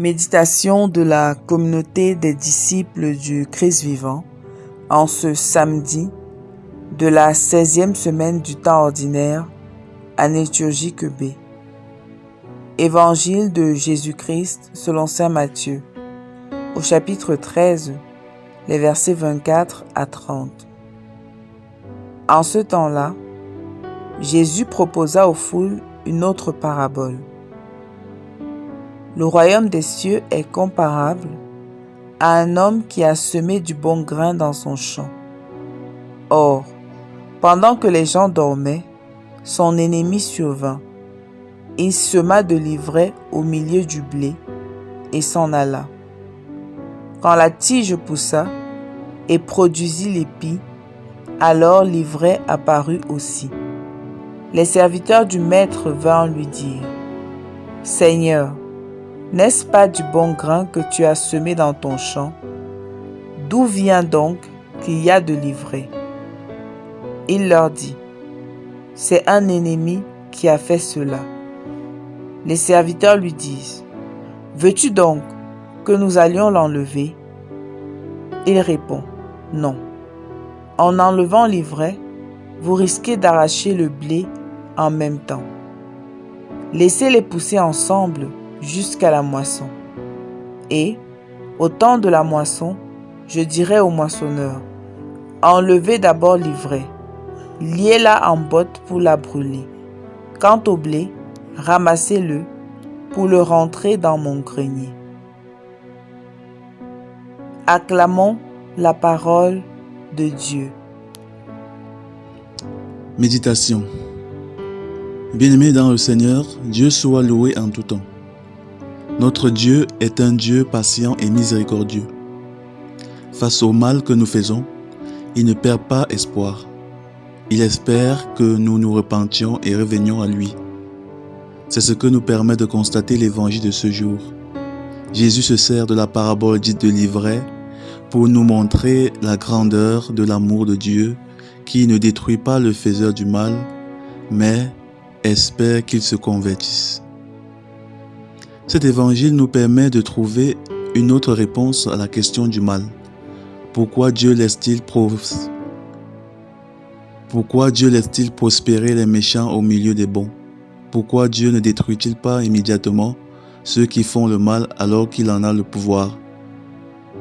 Méditation de la communauté des disciples du Christ vivant en ce samedi de la 16e semaine du temps ordinaire, année liturgique B. Évangile de Jésus-Christ selon saint Matthieu, au chapitre 13, les versets 24 à 30. En ce temps-là, Jésus proposa aux foules une autre parabole. Le royaume des cieux est comparable à un homme qui a semé du bon grain dans son champ. Or, pendant que les gens dormaient, son ennemi survint. Il sema de l'ivraie au milieu du blé et s'en alla. Quand la tige poussa et produisit l'épi, alors l'ivraie apparut aussi. Les serviteurs du maître vinrent lui dire : « Seigneur, n'est-ce pas du bon grain que tu as semé dans ton champ? D'où vient donc qu'il y a de l'ivraie ? » Il leur dit : « C'est un ennemi qui a fait cela. » Les serviteurs lui disent : « Veux-tu donc que nous allions l'enlever ? » Il répond : « Non. En enlevant l'ivraie, vous risquez d'arracher le blé en même temps. Laissez-les pousser ensemble jusqu'à la moisson. Et, au temps de la moisson, je dirai au moissonneur : enlevez d'abord l'ivraie, liez-la en botte pour la brûler. Quant au blé, ramassez-le pour le rentrer dans mon grenier. » Acclamons la parole de Dieu. Méditation. Bien-aimés dans le Seigneur, Dieu soit loué en tout temps. Notre Dieu est un Dieu patient et miséricordieux. Face au mal que nous faisons, il ne perd pas espoir. Il espère que nous nous repentions et revenions à lui. C'est ce que nous permet de constater l'évangile de ce jour. Jésus se sert de la parabole dite de l'ivraie pour nous montrer la grandeur de l'amour de Dieu qui ne détruit pas le faiseur du mal, mais espère qu'il se convertisse. Cet évangile nous permet de trouver une autre réponse à la question du mal. Pourquoi Dieu laisse-t-il prospérer les méchants au milieu des bons? Pourquoi Dieu ne détruit-il pas immédiatement ceux qui font le mal alors qu'il en a le pouvoir?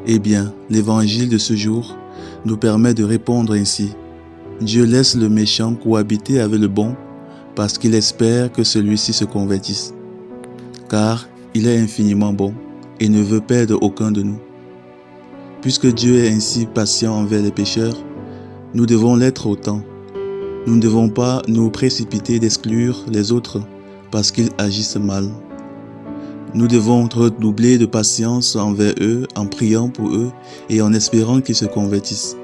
Eh bien, l'évangile de ce jour nous permet de répondre ainsi. Dieu laisse le méchant cohabiter avec le bon parce qu'il espère que celui-ci se convertisse. Car il est infiniment bon et ne veut perdre aucun de nous. Puisque Dieu est ainsi patient envers les pécheurs, nous devons l'être autant. Nous ne devons pas nous précipiter d'exclure les autres parce qu'ils agissent mal. Nous devons redoubler de patience envers eux en priant pour eux et en espérant qu'ils se convertissent.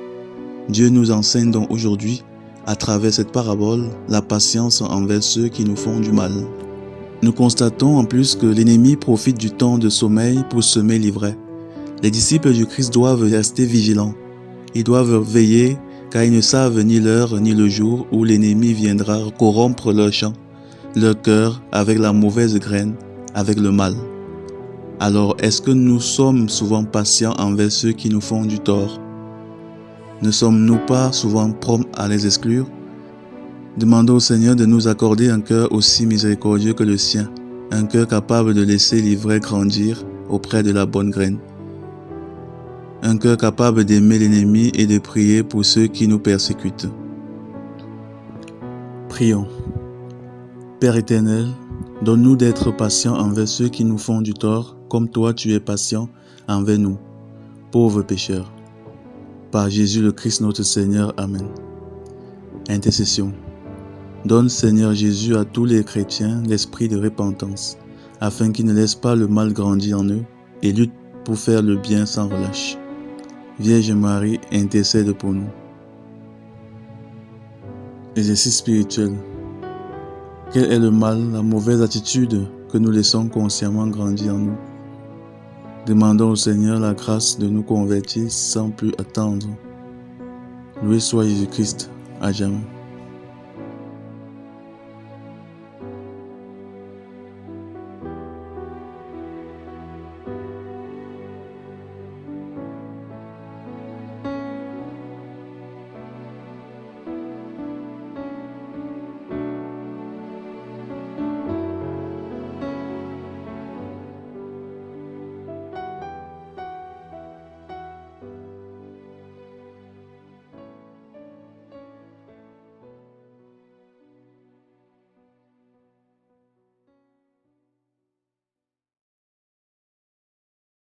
Dieu nous enseigne donc aujourd'hui, à travers cette parabole, la patience envers ceux qui nous font du mal. Nous constatons en plus que l'ennemi profite du temps de sommeil pour semer l'ivraie. Les disciples du Christ doivent rester vigilants. Ils doivent veiller car ils ne savent ni l'heure ni le jour où l'ennemi viendra corrompre leur champ, leur cœur avec la mauvaise graine, avec le mal. Alors, est-ce que nous sommes souvent patients envers ceux qui nous font du tort? Ne sommes-nous pas souvent prompts à les exclure? Demandons au Seigneur de nous accorder un cœur aussi miséricordieux que le sien, un cœur capable de laisser l'ivraie grandir auprès de la bonne graine. Un cœur capable d'aimer l'ennemi et de prier pour ceux qui nous persécutent. Prions. Père éternel, donne-nous d'être patients envers ceux qui nous font du tort, comme toi tu es patient envers nous, pauvres pécheurs. Par Jésus le Christ notre Seigneur. Amen. Intercession. Donne Seigneur Jésus à tous les chrétiens l'esprit de repentance, afin qu'ils ne laissent pas le mal grandir en eux et luttent pour faire le bien sans relâche. Vierge Marie, intercède pour nous. Exercice spirituel. Quel est le mal, la mauvaise attitude que nous laissons consciemment grandir en nous? Demandons au Seigneur la grâce de nous convertir sans plus attendre. Loué soit Jésus-Christ, à jamais.